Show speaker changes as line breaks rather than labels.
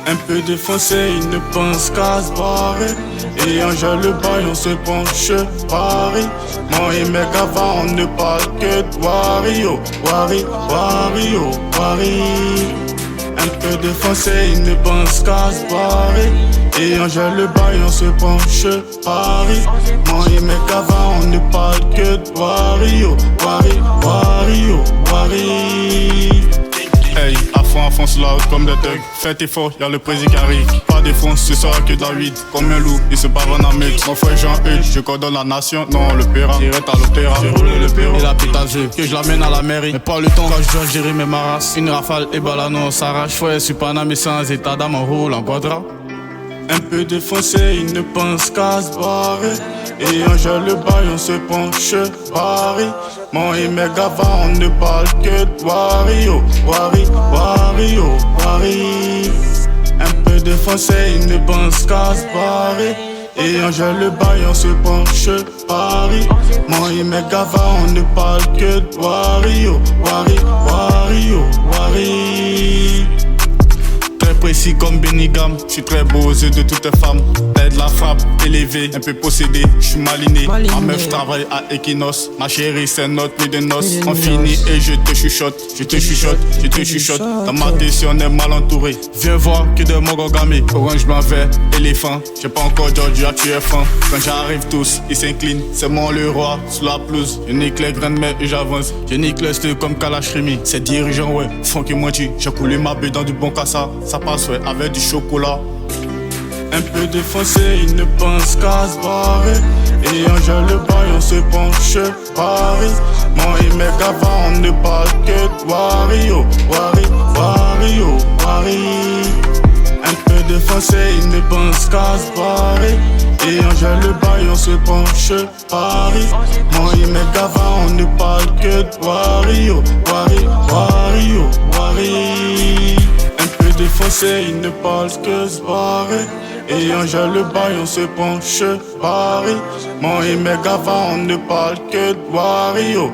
Un peu défoncé, il ne pense qu'à se barrer. Et en gèle le bail, on se penche Paris. Moi et mes gavas, on ne parle que de Wario, Wario. Un peu défoncé, il ne pense qu'à se barrer. Et en gèle le bail, on se penche Paris. Moi et mes gavas, on ne parle que de Wario, Wario. Hey, à fond sur la route comme des thugs. Faites effort, y'a le président qui arrive. Pas de fond, ce sera que de la weed. Comme un loup, il se barre en Amérique. Mon frère Jean-Hugues, je coordonne la nation. Non, le paiera, direct à l'opéra. J'ai roulé le Pérou, et la pute à jeu, que je l'amène à la mairie. Mais pas le temps quand je dois gérer mes maras. Une rafale et balano, on s'arrache. Frère, je suis pas mais sans état d'âme, on roule en quadra. Un peu défoncé, il ne pense qu'à se barrer. Et en gèle le bail, on se penche Paris. Moi et mes gavas, on ne parle que de Wario. Un peu défoncé, il ne pense qu'à se barrer. Et en gèle le bail, on se penche Paris. Moi et mes gavas, on ne parle que de Wario. Très précis comme Benigam, je suis très beau aux yeux de toutes les femmes. Tête la frappe, élevé, un peu possédé, je suis maliné. Ma meuf travaille à Equinox, ma chérie c'est notre nuit de noces. On finit et je te chuchote. Dans ma tête on est mal entouré. Viens voir que de monogamy, orange blanc vert, éléphant. J'ai pas encore Georgia, tu es fin. Quand j'arrive tous, ils s'inclinent, c'est moi le roi, sous la pelouse. Je nique les graines mais j'avance, je nique le style comme Kalachrimi. Ces dirigeants ouais, font que moi j'ai coulé ma baie dans du bon cassa. Ça passe ouais, avec du chocolat. Un peu défoncé, il ne pense qu'à se barrer. Et en gèle le bail, on se penche Paris. Moi et mes gavas, on ne parle que de Wario. Un peu défoncé, il ne pense qu'à se barrer. Et en gèle le bail, on se penche Paris. Moi et mes gavas, on ne parle que de Wario. Un peu défoncé, il ne parle que se barrer. Et en gèle le bail, on se penche Paris. Moi et mes gavas, on ne parle que de Wario.